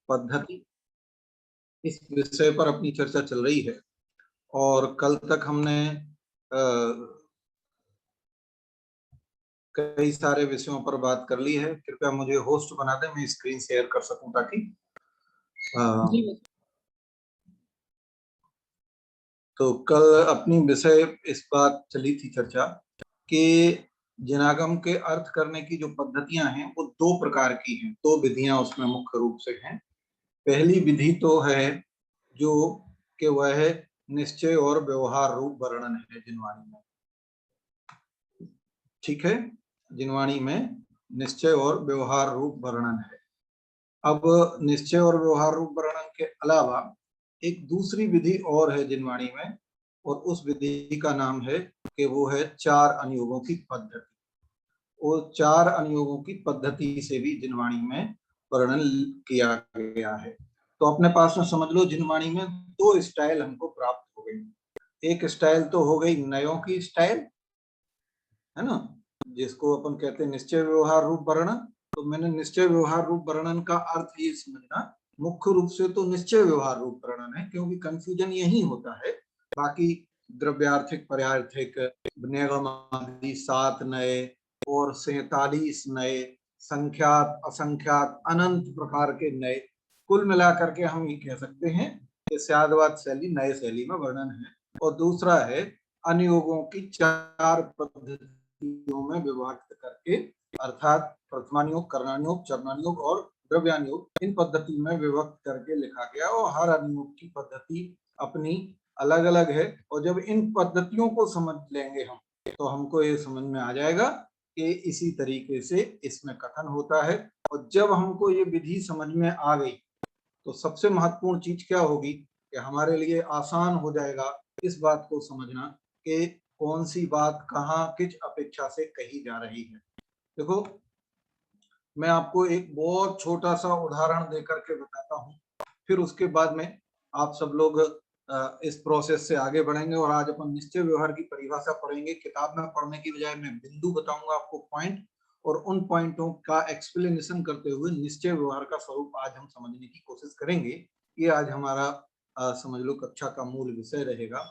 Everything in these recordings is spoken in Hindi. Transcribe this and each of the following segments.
पद्धति, इस विषय पर अपनी चर्चा चल रही है। और कल तक हमने कई सारे विषयों पर बात कर ली है। कृपया मुझे होस्ट बना दें, मैं स्क्रीन शेयर कर सकूं ताकि तो कल अपनी विषय इस बात चली थी चर्चा कि जिनागम के अर्थ करने की जो पद्धतियां हैं वो दो प्रकार की हैं, दो विधियां उसमें मुख्य रूप से हैं। पहली विधि तो है जो कि वह है निश्चय और व्यवहार रूप वर्णन है जिनवाणी में। ठीक है, जिनवाणी में निश्चय और व्यवहार रूप वर्णन है। अब निश्चय और व्यवहार रूप वर्णन के अलावा एक दूसरी विधि और है जिनवाणी में, और उस विधि का नाम है कि वो है चार अनुयोगों की पद्धति। वो चार अनुयोगों की पद्धति से भी जिनवाणी में वर्णन किया गया है। तो अपने पास में समझ लो जिनवाणी में दो स्टाइल हमको प्राप्त हो गई। एक स्टाइल तो हो गई नयों की स्टाइल, है ना, जिसको अपन कहते हैं निश्चय व्यवहार रूप वर्णन। तो मैंने निश्चय व्यवहार रूप वर्णन का अर्थ ये समझना, मुख्य रूप से तो निश्चय व्यवहार रूप वर्णन है, क्योंकि कंफ्यूजन यही होता है। बाकी द्रव्यार्थिक, पर्यार्थिक, निगम आदि 7 नए और 47 नए, संख्यात, असंख्यात, अनंत प्रकार के नए, कुल मिलाकर के हम ये कह सकते हैं कि स्यादवाद शैली नए शैली में वर्णन है। और दूसरा है अनुयोगों की चार पद्धतियों में विभाजित करके, अर्थात प्रथमानुयोग, कर्णानुयोग, चरणानुयोग और द्रव्यानुयोग, इन पद्धति में विभक्त करके लिखा गया। और हर अनुयोग की पद्धति अपनी अलग अलग है। और जब इन पद्धतियों को समझ लेंगे हम, तो हमको ये समझ में आ जाएगा कि इसी तरीके से इसमें कथन होता है। और जब हमको ये विधि समझ में आ गई तो सबसे महत्वपूर्ण चीज क्या होगी कि हमारे लिए आसान हो जाएगा इस बात को समझना कि कौन सी बात कहाँ किस अपेक्षा से कही जा रही है। देखो, मैं आपको एक बहुत छोटा सा उदाहरण देकर के बताता हूँ, फिर उसके बाद में आप सब लोग इस प्रोसेस से आगे बढ़ेंगे। और आज अपन निश्चय व्यवहार की परिभाषा पढ़ेंगे। किताब में पढ़ने की बजाय मैं बिंदु बताऊंगा आपको, पॉइंट, और उन पॉइंटों का एक्सप्लेनेशन करते हुए निश्चय व्यवहार का स्वरूप आज हम समझने की कोशिश करेंगे। ये आज हमारा समझ लो कक्षा का मूल विषय रहेगा।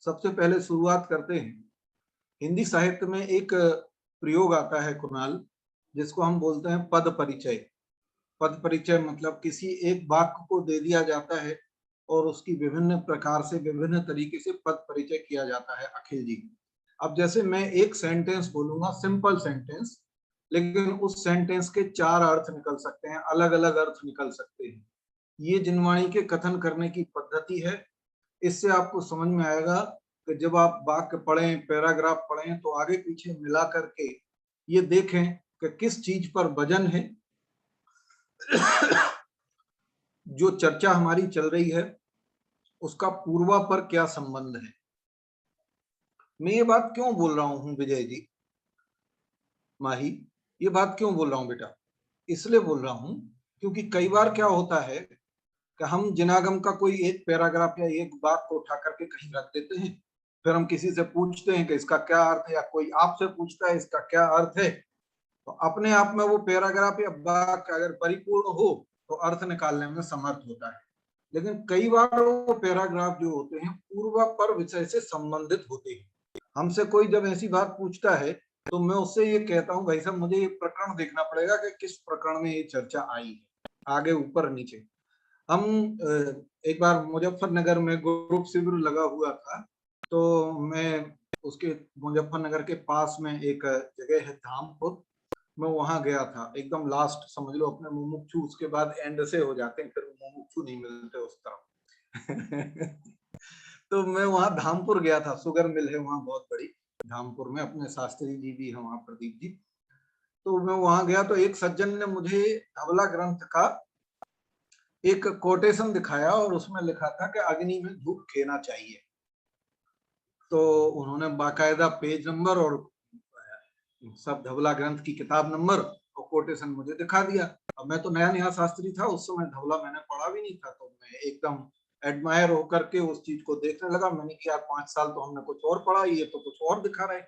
सबसे पहले शुरुआत करते हैं। हिंदी साहित्य में एक प्रयोग आता है कुणाल, जिसको हम बोलते हैं पद परिचय। पद परिचय मतलब किसी एक वाक्य को दे दिया जाता है और उसकी विभिन्न प्रकार से, विभिन्न तरीके से पद परिचय किया जाता है। अखिल जी, अब जैसे मैं एक सेंटेंस बोलूंगा, सिंपल सेंटेंस, लेकिन उस सेंटेंस के चार अर्थ निकल सकते हैं, अलग अलग अर्थ निकल सकते हैं। ये जिनवाणी के कथन करने की पद्धति है। इससे आपको समझ में आएगा कि जब आप वाक्य पढ़ें, पैराग्राफ पढ़ें, तो आगे पीछे मिला करके ये देखें कि किस चीज पर वजन है। जो चर्चा हमारी चल रही है उसका पूर्वा पर क्या संबंध है। मैं ये बात क्यों बोल रहा हूं विजय जी, माही, ये बात क्यों बोल रहा हूं बेटा? इसलिए बोल रहा हूं क्योंकि कई बार क्या होता है कि हम जिनागम का कोई एक पैराग्राफ या एक बात को उठा करके कहीं रख देते हैं, फिर हम किसी से पूछते हैं कि इसका क्या अर्थ है, या कोई आपसे पूछता है इसका क्या अर्थ है। तो अपने आप में वो पैराग्राफ या वाक्य अगर परिपूर्ण हो तो अर्थ निकालने में समर्थ होता है। लेकिन कई बार वो पैराग्राफ जो होते हैं पूर्वापर विषय से संबंधित होते हैं। हमसे कोई जब ऐसी बात पूछता है तो मैं उससे ये कहता हूँ, भाई साहब मुझे ये प्रकरण देखना पड़ेगा कि किस प्रकरण में ये चर्चा आई है, आगे ऊपर नीचे। हम एक बार मुजफ्फरनगर में ग्रुप शिविर लगा हुआ था, तो मैं उसके मुजफ्फरनगर के पास में एक जगह है धामपुर, मैं वहां गया था। एकदम लास्ट समझ लो, अपने मुमुक्षु उसके बाद एंड से हो जाते हैं, फिर मुमुक्षु नहीं मिलते उस तरफ। तो मैं वहां धामपुर गया था, शुगर मिल है वहां बहुत बड़ी धामपुर में, अपने शास्त्री जी भी हैं वहां, प्रदीप जी। तो मैं वहां गया तो एक सज्जन ने मुझे धवला ग्रंथ का एक कोटेशन दिखाया और उसमें लिखा था कि अग्नि में धूप खेना चाहिए। तो उन्होंने बाकायदा पेज नंबर और सब धवला ग्रंथ की किताब नंबर और कोटेशन मुझे दिखा दिया। अब मैं तो नया नया शास्त्री था, उस समय धवला मैंने पढ़ा भी नहीं था, तो मैं एकदम एडमायर होकर के उस चीज को देखने लगा। मैंने कि यार 5 साल तो हमने कुछ और पढ़ा, ये तो कुछ और दिखा रहे।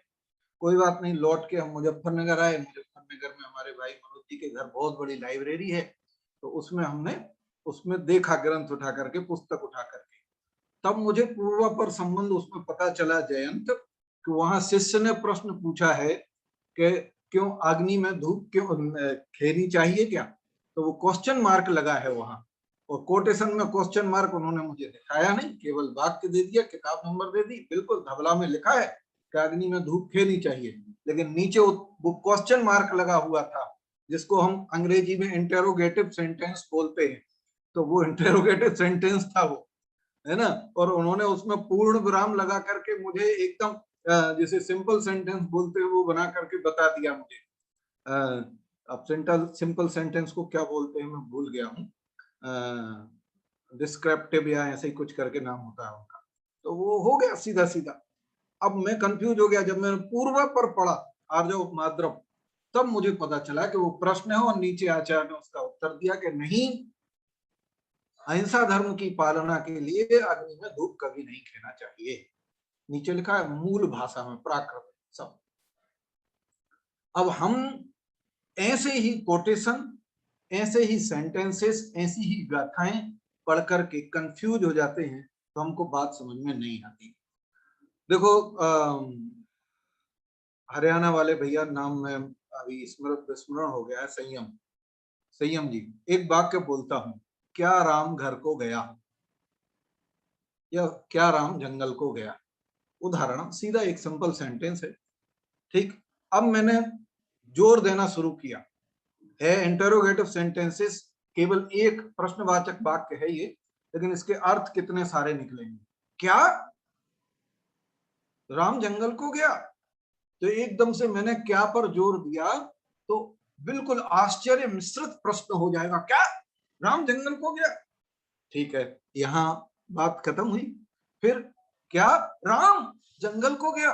कोई बात नहीं, लौट के हम मुजफ्फरनगर आए। मुजफ्फरनगर में हमारे भाई मनोज जी के घर बहुत बड़ी लाइब्रेरी है, तो उसमें हमने उसमें देखा, ग्रंथ उठा करके, पुस्तक उठा करके, तब मुझे पूर्वापर संबंध उसमें पता चला जयंत, कि वहां शिष्य ने प्रश्न पूछा है कि क्यों अग्नि में धूप क्यों खेनी चाहिए क्या, तो वो क्वेश्चन मार्क लगा है वहां, और कोटेशन में क्वेश्चन मार्क उन्होंने मुझे दिखाया नहीं, केवल वाक्य दे दिया, किताब नंबर दे दी, बिल्कुल धबला में लिखा है कि अग्नि में धूप खेनी चाहिए, लेकिन नीचे वो क्वेश्चन मार्क लगा हुआ था, जिसको हम अंग्रेजी में इंटेरोगेटिव सेंटेंस बोलते हैं, तो वो इंटेरोगेटिव सेंटेंस था वो, है ना, और उन्होंने उसमें पूर्ण विराम लगा करके मुझे एकदम जैसे सिंपल सेंटेंस बोलते हैं वो बना करके बता दिया मुझे। अब सिंपल सेंटेंस को क्या बोलते हैं मैं भूल गया हूँ, डिस्क्रिप्टिव या ऐसे ही कुछ करके नाम होता है उनका, तो वो हो गया सीधा सीधा। अब मैं कंफ्यूज हो गया, जब मैंने पूर्व पर पढ़ा आर्य उपमाद्रव, तब मुझे पता चला कि वो प्रश्न है और नीचे आचार्य ने उसका उत्तर दिया कि नहीं, अहिंसा धर्म की पालना के लिए अग्नि में धूप कभी नहीं खेना चाहिए, नीचे लिखा है मूल भाषा में, प्राकृत सब। अब हम ऐसे ही कोटेशन, ऐसे ही सेंटेंसेस, ऐसी ही गाथाएं पढ़ करके कंफ्यूज हो जाते हैं, तो हमको बात समझ में नहीं आती। देखो हरियाणा वाले भैया, नाम में अभी स्मरण हो गया है, संयम, संयम जी एक वाक्य बोलता हूं, क्या राम घर को गया, या क्या राम जंगल को गया, उदाहरण सीधा एक सिंपल सेंटेंस है, ठीक। अब मैंने जोर देना शुरू किया है, इंटरोगेटिव सेंटेंसेस केवल एक प्रश्नवाचक वाक्य है ये, लेकिन इसके अर्थ कितने सारे निकलेंगे। क्या राम जंगल को गया, तो एकदम से मैंने क्या पर जोर दिया, तो बिल्कुल आश्चर्य मिश्रित प्रश्न हो जाएगा, क्या राम जंगल को गया, ठीक है, यहां बात खत्म हुई। फिर क्या राम जंगल को गया,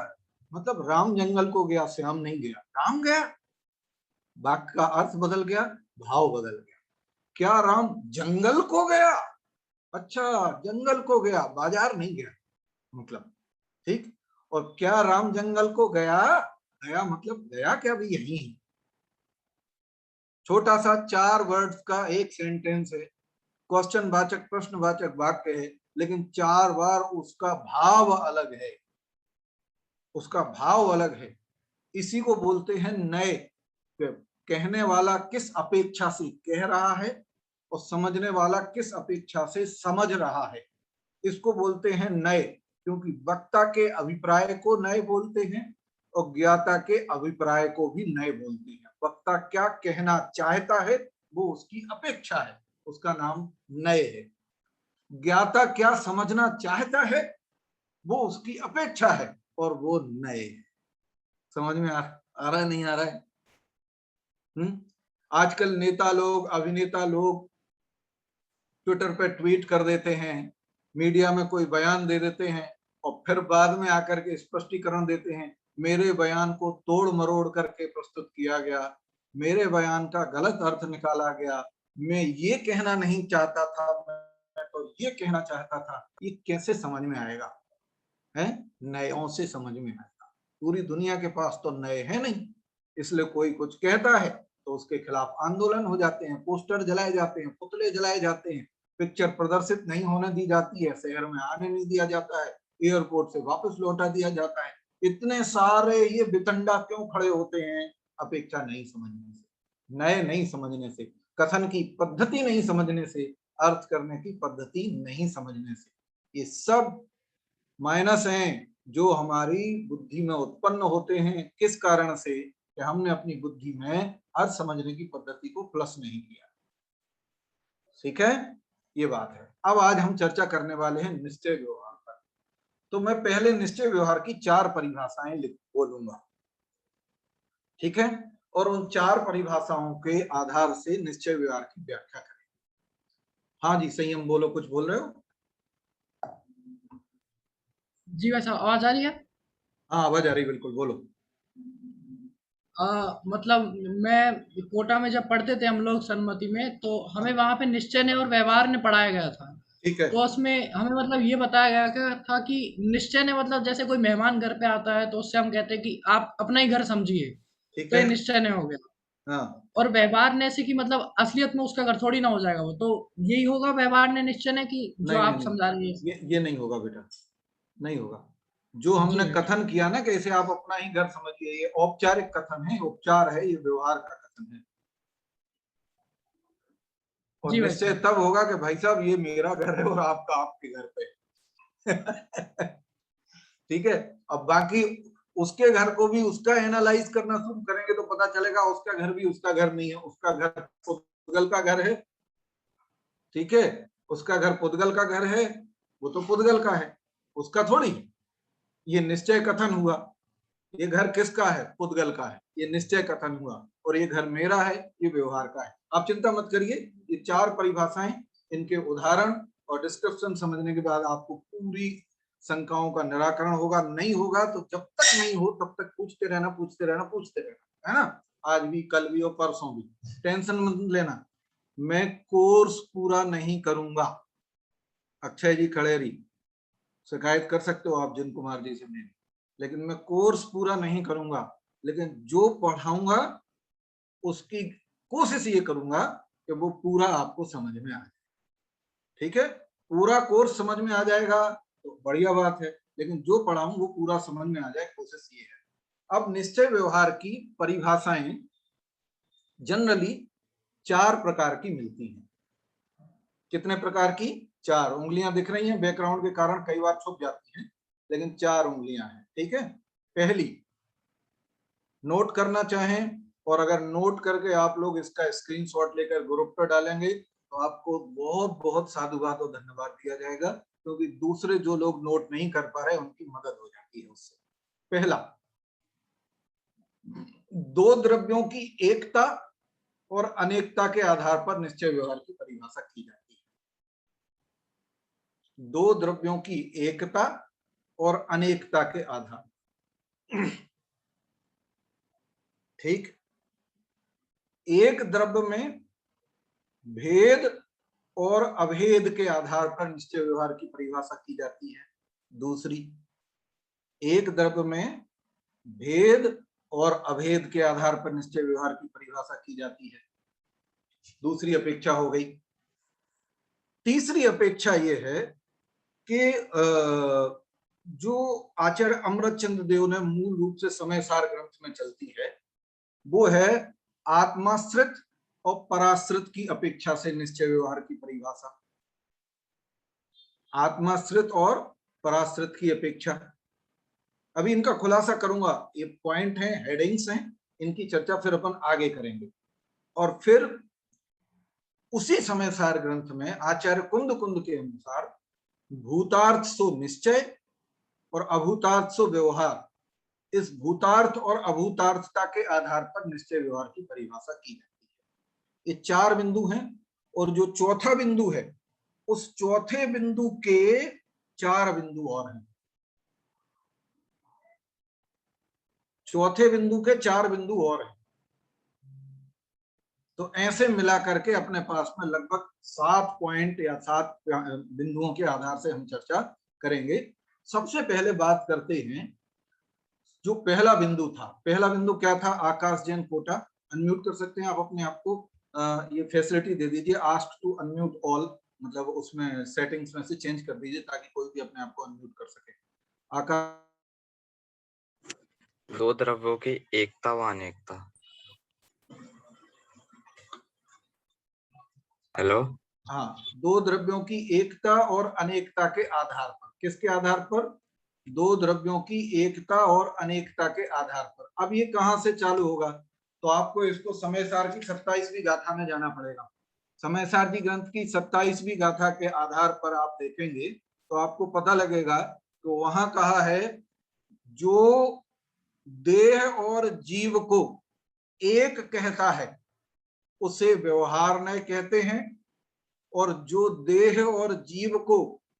मतलब राम जंगल को गया, श्याम नहीं गया, राम गया, वाक्य का अर्थ बदल गया, भाव बदल गया। क्या राम जंगल को गया, अच्छा जंगल को गया, बाजार नहीं गया, मतलब, ठीक। और क्या राम जंगल को गया, गया मतलब गया क्या भी यही है, छोटा सा 4 वर्ड्स का एक सेंटेंस है, क्वेश्चन वाचक प्रश्नवाचक वाक्य है, लेकिन 4 बार उसका भाव अलग है, उसका भाव अलग है। इसी को बोलते हैं नए, कहने वाला किस अपेक्षा से कह रहा है और समझने वाला किस अपेक्षा से समझ रहा है, इसको बोलते हैं नए, क्योंकि वक्ता के अभिप्राय को नए बोलते हैं और ज्ञाता के अभिप्राय को भी नए बोलते हैं। वक्ता क्या कहना चाहता है वो उसकी अपेक्षा है, उसका नाम नए है। ज्ञाता क्या समझना चाहता है वो उसकी अपेक्षा है और वो नए है। समझ में आ रहा है, नहीं आ रहा है? आजकल नेता लोग, अभिनेता लोग ट्विटर पे ट्वीट कर देते हैं, मीडिया में कोई बयान दे देते हैं और फिर बाद में आकर के स्पष्टीकरण देते हैं, मेरे बयान को तोड़ मरोड़ करके प्रस्तुत किया गया, मेरे बयान का गलत अर्थ निकाला गया, मैं ये कहना नहीं चाहता था, मैं तो ये कहना चाहता था। ये कैसे समझ में आएगा, है? नयों से समझ में आएगा। पूरी दुनिया के पास तो नए हैं नहीं, इसलिए कोई कुछ कहता है तो उसके खिलाफ आंदोलन हो जाते हैं, पोस्टर जलाए जाते हैं, पुतले जलाए जाते हैं, पिक्चर प्रदर्शित नहीं होने दी जाती है, शहर में आने नहीं दिया जाता है, एयरपोर्ट से वापस लौटा दिया जाता है। इतने सारे ये बितंडा क्यों खड़े होते हैं? अपेक्षा नहीं समझने से, नए नहीं समझने से, कथन की पद्धति नहीं समझने से, अर्थ करने की पद्धति नहीं समझने से। ये सब माइनस हैं जो हमारी बुद्धि में उत्पन्न होते हैं, किस कारण से? कि हमने अपनी बुद्धि में अर्थ समझने की पद्धति को प्लस नहीं किया। ठीक है, ये बात है। अब आज हम चर्चा करने वाले हैं निश्चय व्यवहार पर। तो मैं पहले निश्चय व्यवहार की 4 परिभाषाएं बोलूंगा, ठीक है, और उन 4 परिभाषाओं के आधार से निश्चय व्यवहार की व्याख्या करें। हाँ जी संयम, बोलो, कुछ बोल रहे हो? जी वैसा आवाज आ रही है। हाँ आवाज आ रही, बिल्कुल बोलो। मतलब मैं कोटा में जब पढ़ते थे हम लोग सन्मति में, तो हमें वहाँ पे निश्चय ने और व्यवहार ने पढ़ाया गया था। ठीक है, तो उसमें हमें मतलब ये बताया गया था कि निश्चय ने मतलब जैसे कोई मेहमान घर पे आता है तो उससे हम कहते हैं कि आप अपना ही घर समझिए, ठीक तो है, ये निश्चय ने हो गया। हाँ और व्यवहार से कि मतलब असलियत में उसका घर थोड़ी ना हो जाएगा वो, तो यही होगा व्यवहार निश्चय ने कि जो नहीं नहीं आप नहीं, समझा रही है। ये नहीं होगा बेटा, नहीं होगा। जो जी हमने बेटा। कथन किया ना कि इसे आप अपना ही घर समझिए, ये औपचारिक कथन है, उपचार है, ये व्यवहार का कथन है। और जी भाई निश्चय साहब। तब होगा कि भाई साहब ये मेरा घर है और आपका आपके घर पे। ठीक है। अब बाकी उसके घर को भी उसका एनालाइज करना शुरू करेंगे तो पता चलेगा उसका घर भी उसका घर नहीं है, उसका घर पुद्गल का घर है। ठीक है, उसका घर पुद्गल का घर है, वो तो पुद्गल का है, उसका थोड़ी। ये निश्चय कथन हुआ, ये घर किसका है, पुद्गल का है, ये निश्चय कथन हुआ। और ये घर मेरा है, ये व्यवहार का है। आप चिंता मत करिए, ये चार परिभाषाएं, इनके उदाहरण और डिस्क्रिप्शन समझने के बाद आपको पूरी शंकाओं का निराकरण होगा। नहीं होगा तो जब तक नहीं हो तब तक पूछते रहना, पूछते रहना, पूछते रहना, है ना। आज भी, कल भी और परसों भी। टेंशन मत लेना, मैं कोर्स पूरा नहीं करूंगा। अक्षय जी खड़ेरी, शिकायत कर सकते हो आप जिन कुमार जी से मेरी, लेकिन मैं कोर्स पूरा नहीं करूंगा। लेकिन जो पढ़ाऊंगा उसकी कोशिश ये करूंगा कि वो पूरा आपको समझ में आ जाए। ठीक है, पूरा कोर्स समझ में आ जाएगा तो बढ़िया बात है, लेकिन जो पढ़ाऊं वो पूरा समझ में आ जाए, कोशिश ये है। अब निश्चय व्यवहार की परिभाषाएं जनरली चार प्रकार की मिलती हैं। कितने प्रकार की? चार। उंगलियां दिख रही हैं, बैकग्राउंड के कारण कई बार छुप जाती हैं, लेकिन चार उंगलियां हैं। ठीक है, पहली, नोट करना चाहें और अगर नोट करके आप लोग इसका स्क्रीनशॉट लेकर ग्रुप पर डालेंगे तो आपको बहुत बहुत साधुवाद और धन्यवाद दिया जाएगा, क्योंकि दूसरे जो लोग नोट नहीं कर पा रहे उनकी मदद हो जाती है उससे। पहला, दो द्रव्यों की एकता और अनेकता के आधार पर निश्चय व्यवहार की परिभाषा की जाती है। दो द्रव्यों की एकता और अनेकता के आधार। ठीक, एक द्रव्य में भेद और अभेद के आधार पर निश्चय व्यवहार की परिभाषा की जाती है। दूसरी, एक द्रव्य में भेद और अभेद के आधार पर निश्चय व्यवहार की परिभाषा की जाती है। दूसरी अपेक्षा हो गई। तीसरी अपेक्षा यह है कि जो आचार्य अमृतचंद्र देव ने मूल रूप से समय सार ग्रंथ में चलती है, वो है आत्माश्रित और पराश्रित की अपेक्षा से निश्चय व्यवहार की परिभाषा। आत्माश्रित और पराश्रित की अपेक्षा। अभी इनका खुलासा करूंगा, ये पॉइंट हैं, हेडिंग्स हैं, इनकी चर्चा फिर अपन आगे करेंगे। और फिर उसी समय सार ग्रंथ में आचार्य कुंद कुंद के अनुसार भूतार्थ सो निश्चय और अभूतार्थ सो व्यवहार, इस भूतार्थ और अभूतार्थता के आधार पर निश्चय व्यवहार की परिभाषा की जाती है। ये चार बिंदु हैं, और जो चौथा बिंदु है उस चौथे बिंदु के चार बिंदु और हैं। चौथे बिंदु के चार बिंदु और हैं। तो ऐसे मिला करके अपने पास में लगभग 7 पॉइंट या 7 बिंदुओं के आधार से हम चर्चा करेंगे। सबसे पहले बात करते हैं जो पहला बिंदु था। पहला बिंदु क्या था? आकाश जैन कोटा, अनम्यूट कर सकते हैं आप अपने आप को, ये फैसिलिटी दे दीजिए, आस्क टू अनम्यूट ऑल, मतलब उसमें सेटिंग्स में से चेंज कर दीजिए ताकि कोई भी अपने आप को अनम्यूट कर सके। आकाश। दो द्रव्यों की एकता व अनेकता। हेलो। हाँ, दो द्रव्यों की एकता और अनेकता के आधार पर। किसके आधार पर? दो द्रव्यों की एकता और अनेकता के आधार पर। अब ये कहां से चालू होगा? तो आपको इसको समय सार की 27वीं गाथा में जाना पड़ेगा। समय सार जी ग्रंथ की 27वीं गाथा के आधार पर आप देखेंगे तो आपको पता लगेगा, तो वहां कहा है जो देह और जीव को एक कहता है उसे व्यवहार नय कहते हैं, और जो देह और जीव को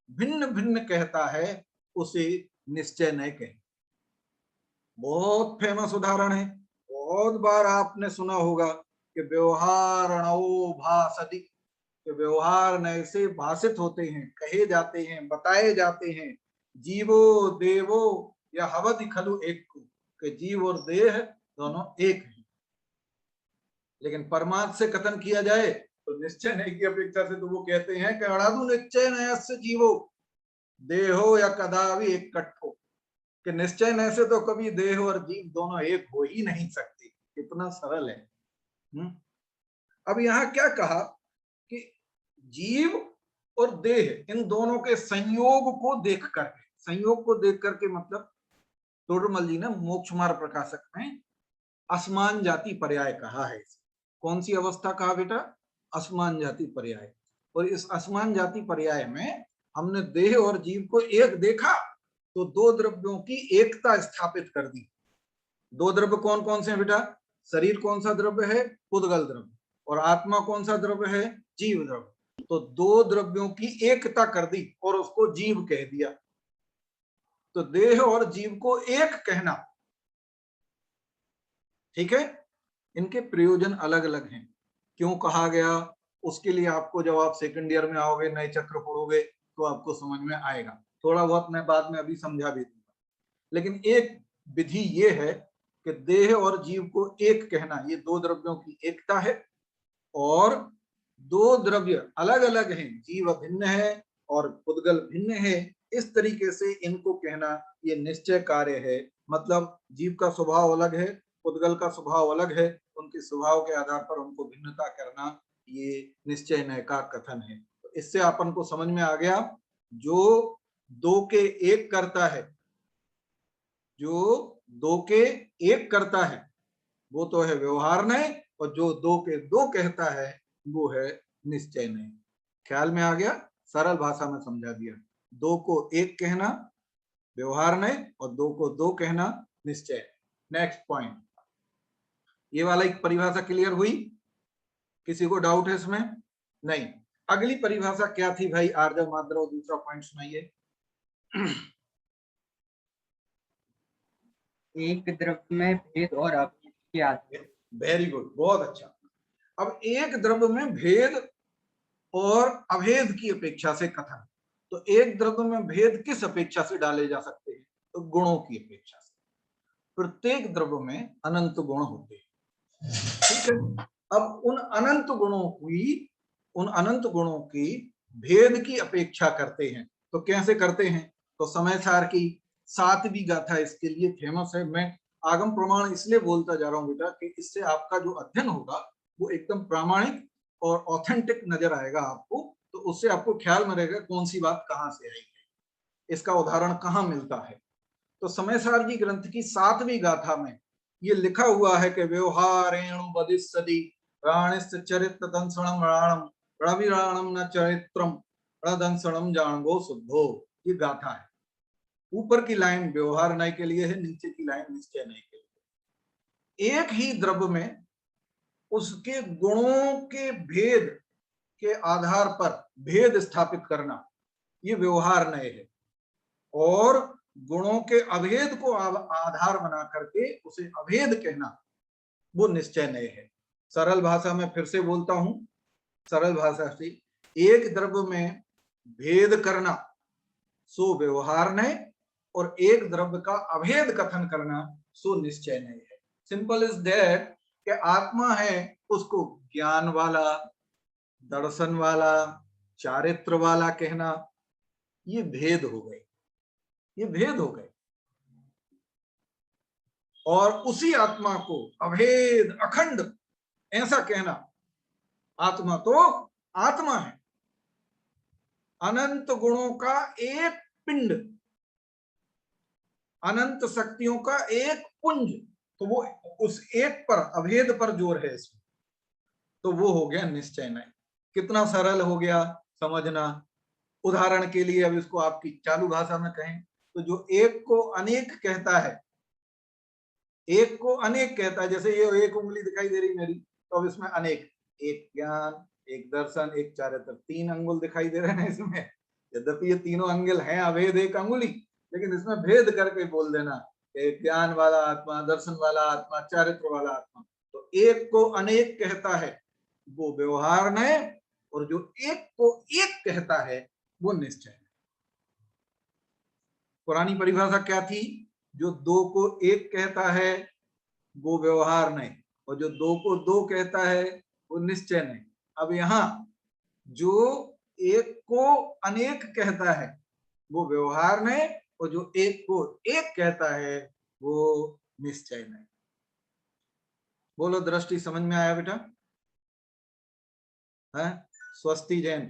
भिन्न भिन्न कहता है उसे निश्चय नय कहते। बहुत फेमस उदाहरण है, बहुत बार आपने सुना होगा कि व्यवहारणो भासति, कि व्यवहार नय से भाषित होते हैं, कहे जाते हैं, बताए जाते हैं। जीवो देवो या हवधि खलु एक को, कि जीव और देह दोनों एक हैं। लेकिन परमार्थ से कथन किया जाए तो निश्चय नहीं की अपेक्षा से तो वो कहते हैं कि अणादु निश्चय नयस्य जीवो देहो या कदावि एक कट्ठो, कि निश्चय नय से तो कभी देह और जीव दोनों एक हो ही नहीं सकते। कितना सरल है। अब यहाँ क्या कहा कि जीव और देह इन दोनों के संयोग को देख करके, संयोग को देख करके मतलब तोडरमल जी ने मोक्ष मार्ग प्रकाशक में असमान जाति पर्याय कहा है। कौन सी अवस्था कहा बेटा? असमान जाति पर्याय। और इस असमान जाति पर्याय में हमने देह और जीव को एक देखा तो दो द्रव्यों की एकता स्थापित कर दी। दो द्रव्य कौन कौन से हैं बेटा? शरीर कौन सा द्रव्य है? पुद्गल द्रव्य। और आत्मा कौन सा द्रव्य है? जीव द्रव्य। तो दो द्रव्यों की एकता कर दी और उसको जीव कह दिया। तो देह और जीव को एक कहना, ठीक है, इनके प्रयोजन अलग अलग हैं। क्यों कहा गया उसके लिए आपको जब आप सेकंड ईयर में आओगे, नए चक्र पढ़ोगे तो आपको समझ में आएगा। थोड़ा बहुत मैं बाद में अभी समझा भी दूंगा। लेकिन एक विधि ये है कि देह और जीव को एक कहना, ये दो द्रव्यों की एकता है। और दो द्रव्य अलग अलग हैं, जीव भिन्न है और पुद्गल भिन्न है, इस तरीके से इनको कहना ये निश्चय कार्य है। मतलब जीव का स्वभाव अलग है, पुद्गल का स्वभाव अलग है, उनके स्वभाव के आधार पर उनको भिन्नता करना ये निश्चय नय का कथन है। तो इससे अपन को समझ में आ गया, जो दो के एक करता है, जो दो के एक करता है वो तो है व्यवहार नय, और जो दो के दो कहता है वो है निश्चय नय। ख्याल में आ गया? सरल भाषा में समझा दिया। दो को एक कहना व्यवहार नय और दो को दो कहना निश्चय। नेक्स्ट पॉइंट, ये वाला एक परिभाषा क्लियर हुई? किसी को डाउट है इसमें? नहीं। अगली परिभाषा क्या थी भाई? आर्जव माद्रव दूसरा पॉइंट सुनाइए। एक द्रव्य में भेद और अभेद की आधार। वेरी गुड, बहुत अच्छा। अब एक द्रव्य में भेद और अभेद की अपेक्षा से कथन। तो एक द्रव्य में भेद किस अपेक्षा से डाले जा सकते हैं? तो गुणों की अपेक्षा से। प्रत्येक द्रव्य में अनंत गुण होते हैं, ठीक है। अब उन अनंत गुणों की भेद की अपेक्षा करते हैं। तो कैसे करते हैं? तो समय सार की 7वीं गाथा इसके लिए फेमस है। मैं आगम प्रमाण इसलिए बोलता जा रहा हूं बेटा कि इससे आपका जो अध्ययन होगा वो एकदम प्रामाणिक और ऑथेंटिक नजर आएगा आपको। तो उससे आपको ख्याल में रहेगा कौन सी बात कहां से आई है, इसका उदाहरण कहां मिलता है। तो समय सार जी ग्रंथ की 7वीं गाथा में ये लिखा हुआ है कि व्यवहारेण वदिष्यति राणिश्च चरित्र दंसणम राणम रविराणम न चरित्रम रदंसणम जानगो शुद्धो। ये गाथा है। ऊपर की लाइन व्यवहार नय के लिए है, नीचे की लाइन निश्चय नय के लिए। एक ही द्रव्य में उसके गुणों के भेद के आधार पर भेद स्थापित करना ये व्यवहार नय है, और गुणों के अभेद को आधार बना करके उसे अभेद कहना वो निश्चय नय है। सरल भाषा में फिर से बोलता हूं, सरल भाषा से, एक द्रव्य में भेद करना सो व्यवहार नय, और एक द्रव्य का अभेद कथन करना सो निश्चय नय है। सिंपल इज दैट कि आत्मा है उसको ज्ञान वाला, दर्शन वाला, चारित्र वाला कहना ये भेद हो गए, ये भेद हो गए। और उसी आत्मा को अभेद अखंड ऐसा कहना, आत्मा तो आत्मा है, अनंत गुणों का एक पिंड, अनंत शक्तियों का एक पुंज। तो वो उस एक पर अभेद पर जोर है इसमें, तो वो हो गया निश्चय नय। कितना सरल हो गया समझना। उदाहरण के लिए अब इसको आपकी चालू भाषा में कहें तो जो एक को अनेक कहता है, एक को अनेक कहता है, जैसे ये एक उंगली दिखाई दे रही मेरी, तो अब इसमें अनेक, एक ज्ञान, एक दर्शन, एक चारित्र, 3 अंगुल दिखाई दे रहे हैं इसमें। यद्यपि ये तीनों अंगुल हैं अभेद एक अंगुली, लेकिन इसमें भेद करके बोल देना, एक ज्ञान वाला आत्मा, दर्शन वाला आत्मा, चारित्र वाला आत्मा। तो एक को अनेक कहता है वो व्यवहार नय, और जो एक को एक कहता है वो निश्चय है। पुरानी परिभाषा क्या थी? जो दो को एक कहता है वो व्यवहार नय, और जो दो को दो कहता है वो निश्चय नहीं। अब यहाँ जो एक को अनेक कहता है वो व्यवहार नहीं, और जो एक को एक कहता है वो निश्चय नहीं। बोलो, दृष्टि समझ में आया बेटा? है? स्वस्ति जैन,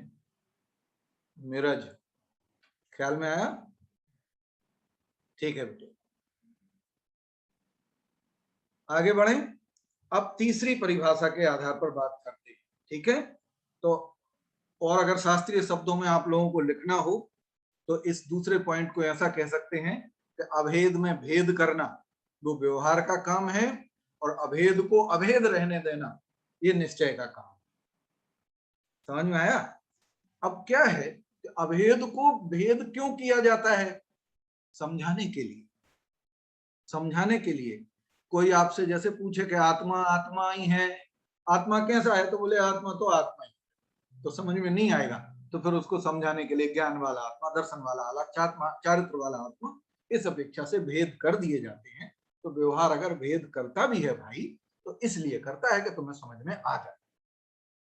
मिरज, ख्याल में आया? ठीक है बेटे, आगे बढ़े। अब तीसरी परिभाषा के आधार पर बात करते हैं, ठीक है? तो और अगर शास्त्रीय शब्दों में आप लोगों को लिखना हो तो इस दूसरे पॉइंट को ऐसा कह सकते हैं कि अभेद में भेद करना वो व्यवहार का काम है, और अभेद को अभेद रहने देना ये निश्चय का काम। समझ में आया? अब क्या है कि अभेद को भेद क्यों किया जाता है? समझाने के लिए। समझाने के लिए कोई आपसे जैसे पूछे कि आत्मा आत्मा ही है, आत्मा कैसा है, तो बोले आत्मा तो आत्मा ही, तो समझ में नहीं आएगा। तो फिर उसको समझाने के लिए ज्ञान वाला आत्मा, दर्शन वाला अलग, चारित्र वाला आत्मा, इस अपेक्षा से भेद कर दिए जाते हैं। तो व्यवहार अगर भेद करता भी है भाई, तो इसलिए करता है कि तुम्हें समझ में आ जाए।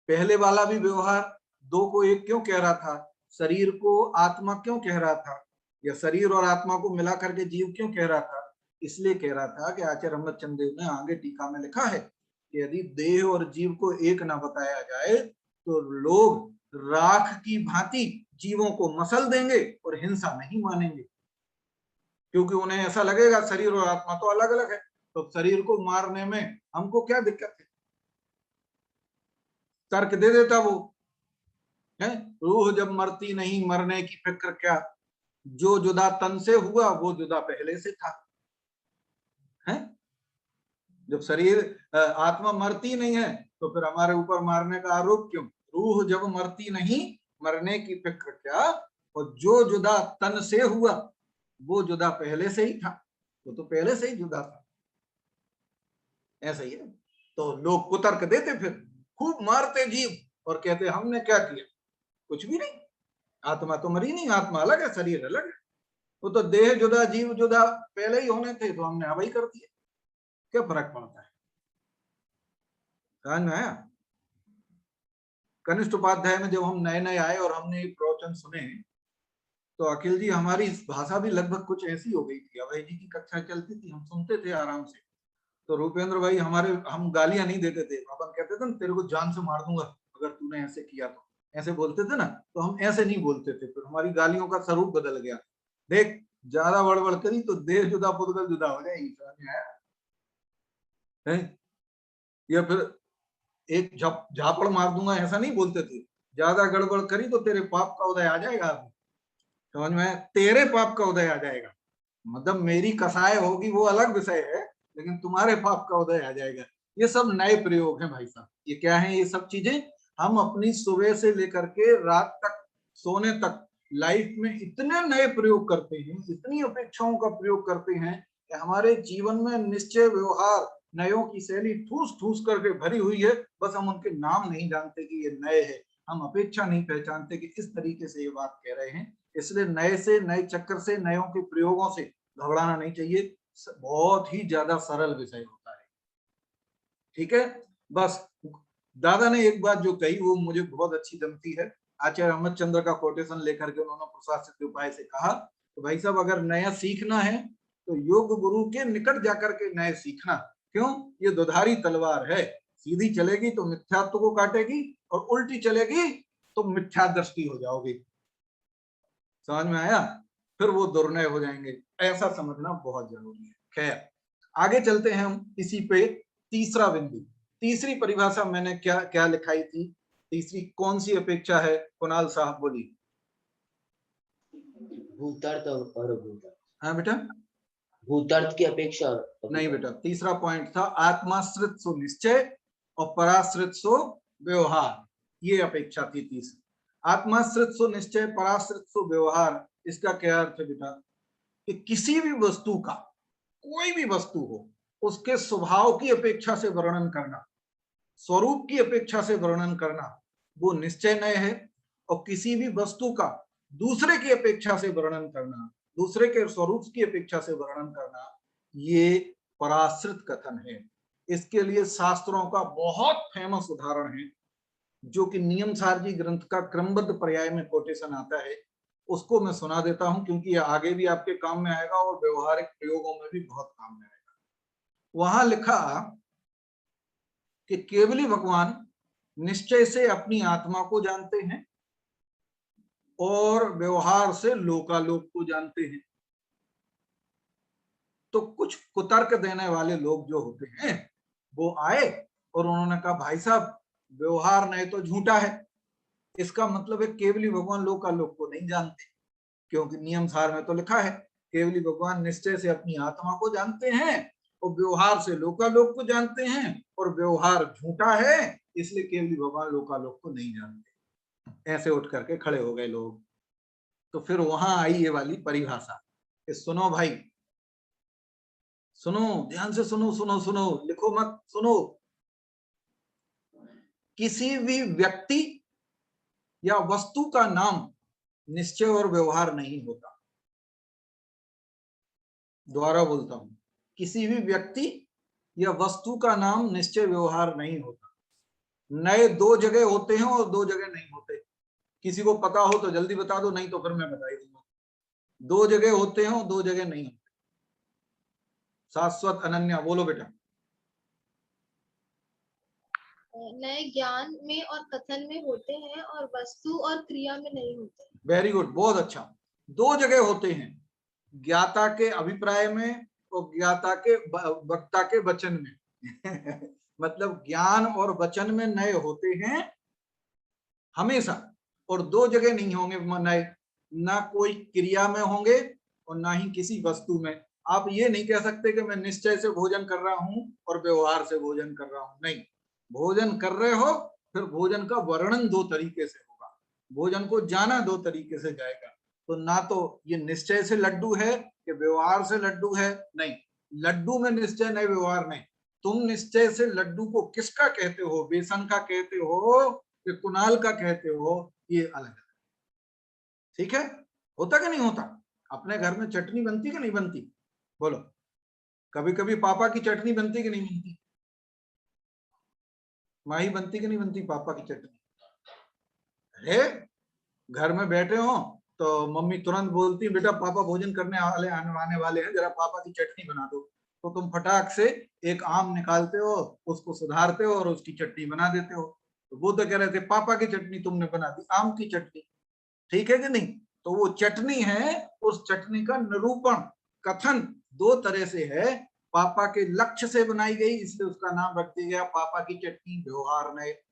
पहले वाला भी व्यवहार दो को एक क्यों कह रहा था, शरीर को आत्मा क्यों कह रहा था, या शरीर और आत्मा को मिला करके जीव क्यों कह रहा था? इसलिए कह रहा था कि आचार्य अमृतचंद देव ने आगे टीका में लिखा है कि यदि देह और जीव को एक ना बताया जाए तो लोग राख की भांति जीवों को मसल देंगे और हिंसा नहीं मानेंगे, क्योंकि उन्हें ऐसा लगेगा शरीर और आत्मा तो अलग अलग है, तो शरीर को मारने में हमको क्या दिक्कत है? तर्क दे देता वो है, रूह जब मरती नहीं मरने की फिक्र क्या, जो जुदा तन से हुआ वो जुदा पहले से था। है? जब शरीर आत्मा मरती नहीं है तो फिर हमारे ऊपर मारने का आरोप क्यों? रूह जब मरती नहीं मरने की फिक्र क्या, और जो जुदा तन से हुआ वो जुदा पहले से ही था, वो तो पहले से ही जुदा था। ऐसा ही है। तो लोग कुतर्क देते, फिर खूब मारते जीव और कहते हमने क्या किया, कुछ भी नहीं, आत्मा तो मरी नहीं, आत्मा अलग है, शरीर अलग है, वो तो देह जुदा जीव जुदा पहले ही होने थे, तो हमने हवाई कर दिया, क्या फर्क पड़ता है? समझ में आया? कनिष्ठ उपाध्याय में जब हम नए नए आए और हमने एक प्रवचन सुने, तो अखिल जी हमारी भाषा भी लगभग कुछ ऐसी हो गई थी। अभय जी की कक्षा चलती थी, हम सुनते थे आराम से, तो रूपेंद्र भाई हम गालियां नहीं देते थे, अपन कहते थे ना तेरे को जान से मार दूंगा अगर तूने ऐसे किया, तो ऐसे बोलते थे ना, तो हम ऐसे नहीं बोलते थे, फिर हमारी गालियों का स्वरूप बदल गया। देख ज्यादा बड़बड़ करी तो देह जुदा पुद्गल जुदा हो जाएगी, समझ में आया? या फिर एक झापड़ मार दूंगा ऐसा नहीं बोलते थे, ज्यादा गड़बड़ करी तो तेरे पाप का उदय आ जाएगा। समझ में? तेरे पाप का उदय आ जाएगा, मतलब मेरी कसाय होगी वो अलग विषय है, लेकिन तुम्हारे पाप का उदय आ जाएगा। ये सब नए प्रयोग हैं भाई साहब। ये क्या है? ये सब चीजें हम अपनी सुबह से लेकर के रात तक सोने तक लाइफ में इतने नए प्रयोग करते हैं, इतनी अपेक्षाओं का प्रयोग करते हैं कि हमारे जीवन में निश्चय व्यवहार नयों की शैली ठूस ठूस करके भरी हुई है, बस हम उनके नाम नहीं जानते कि ये नए है, हम अपेक्षा नहीं पहचानते कि इस तरीके से ये बात कह रहे हैं। इसलिए नए से नए चक्कर से नयों के प्रयोगों से घबराना नहीं चाहिए, बहुत ही ज्यादा सरल विषय होता है। ठीक है? बस दादा ने एक बात जो कही वो मुझे बहुत अच्छी जमती है। आचार्य अहमदचंद्र का कोटेशन लेकर के उन्होंने प्रशासित उपाय से कहा, तो भाई साहब अगर नया सीखना है तो योग गुरु के निकट जाकर के नए सीखना। क्यों? ये दुधारी तलवार है, सीधी चलेगी तो मिथ्यात्व को काटेगी, और उल्टी चलेगी तो मिथ्या दृष्टि हो जाओगी। समझ में आया? फिर वो दुर्नय हो जाएंगे, ऐसा समझना बहुत जरूरी है। खैर आगे चलते हैं हम इसी पे। तीसरा बिंदु, तीसरी परिभाषा मैंने क्या क्या लिखाई थी? तीसरी कौन सी अपेक्षा है? कुणाल साहब बोलिए। भूतार्थ और अभूतार्थ। हाँ बेटा, भूतार्थ की अपेक्षा नहीं बेटा, तीसरा पॉइंट था आत्माश्रित सो निश्चय और पराश्रित सो व्यवहार, ये अपेक्षा थी तीसरी। आत्माश्रित सो निश्चय, पराश्रित सो व्यवहार, इसका क्या अर्थ है बेटा? कि किसी भी वस्तु का, कोई भी वस्तु हो, उसके स्वभाव की अपेक्षा से वर्णन करना, स्वरूप की अपेक्षा से वर्णन करना, वो निश्चय नय है। और किसी भी वस्तु का दूसरे की अपेक्षा से वर्णन करना, दूसरे के स्वरूप की अपेक्षा से वर्णन करना, ये पराश्रित कथन है। इसके लिए शास्त्रों का बहुत फेमस उदाहरण है, जो कि नियमसार जी ग्रंथ का क्रमबद्ध पर्याय में कोटेशन आता है, उसको मैं सुना देता हूं, क्योंकि ये आगे भी आपके काम में आएगा और व्यवहारिक प्रयोगों में भी बहुत काम में आएगा। वहां लिखा कि केवली भगवान निश्चय से अपनी आत्मा को जानते हैं और व्यवहार से लोकालोक को जानते हैं। तो कुछ कुतर्क देने वाले लोग जो होते हैं वो आए और उन्होंने कहा भाई साहब व्यवहार नहीं तो झूठा है, इसका मतलब है केवली भगवान लोकालोक को नहीं जानते, क्योंकि नियम सार में तो लिखा है केवली भगवान निश्चय से अपनी आत्मा को जानते हैं और व्यवहार से लोकालोक को जानते हैं, और व्यवहार झूठा है इसलिए केवली भगवान लोकालोक को नहीं जानते। ऐसे उठ करके खड़े हो गए लोग। तो फिर वहां आई ये वाली परिभाषा, सुनो भाई, सुनो ध्यान से, सुनो सुनो सुनो, लिखो मत, सुनो। किसी भी व्यक्ति या वस्तु का नाम निश्चय और व्यवहार नहीं होता। दोबारा बोलता हूं, किसी भी व्यक्ति या वस्तु का नाम निश्चय व्यवहार नहीं होता। नए दो जगह होते हैं और दो जगह नहीं होते। किसी को पता हो तो जल्दी बता दो, नहीं तो फिर मैं बता ही दूंगा। दो जगह होते हैं और दो जगह नहीं होते। शाश्वत अनन्या बोलो बेटा। नए ज्ञान में और कथन में होते हैं और वस्तु और क्रिया में नहीं होते। वेरी गुड, बहुत अच्छा। दो जगह होते हैं, ज्ञाता के अभिप्राय में और ज्ञाता के वक्ता के वचन में मतलब ज्ञान और वचन में नए होते हैं हमेशा, और दो जगह नहीं होंगे नए, ना कोई क्रिया में होंगे और ना ही किसी वस्तु में। आप ये नहीं कह सकते कि मैं निश्चय से भोजन कर रहा हूं और व्यवहार से भोजन कर रहा हूं, नहीं। भोजन कर रहे हो, फिर भोजन का वर्णन दो तरीके से होगा, भोजन को जाना दो तरीके से जाएगा। तो ना तो ये निश्चय से लड्डू है कि व्यवहार से लड्डू है, नहीं। लड्डू में निश्चय नहीं, व्यवहार नहीं। तुम निश्चय से लड्डू को किसका कहते हो, बेसन का कहते हो कि कुणाल का कहते हो, ये अलग है। ठीक है, होता कि नहीं होता? अपने घर में चटनी बनती कि नहीं बनती? बोलो, कभी कभी पापा की चटनी बनती कि नहीं बनती? माही बनती कि नहीं बनती पापा की चटनी? अरे घर में बैठे हो तो मम्मी तुरंत बोलती बेटा पापा भोजन करने आने वाले हैं, जरा पापा की चटनी बना दो। तो तुम फटाक से एक आम निकालते हो, उसको सुधारते हो और उसकी चटनी बना देते हो। तो वो तो कह रहे थे पापा की चटनी तुमने बना दी, आम की चटनी। ठीक है कि नहीं? तो वो चटनी है, उस चटनी का निरूपण कथन दो तरह से है। पापा के लक्ष्य से बनाई गई इसलिए उसका नाम रख दिया गया पापा की चटनी, व्यवहार में।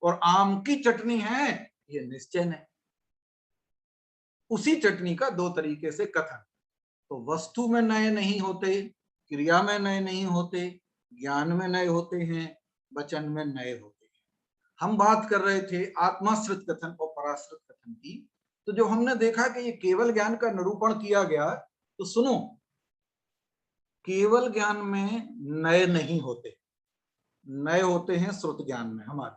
और आम की चटनी है, ये निश्चय है। उसी चटनी का दो तरीके से कथन। तो वस्तु में नए नहीं होते, क्रिया में नए नहीं होते, ज्ञान में नए होते हैं, वचन में नए होते हैं। हम बात कर रहे थे आत्माश्रित कथन और पराश्रित कथन की। तो जो हमने देखा कि ये केवल ज्ञान का निरूपण किया गया, तो सुनो, केवल ज्ञान में नए नहीं होते, नए होते हैं श्रुत ज्ञान में। हमारे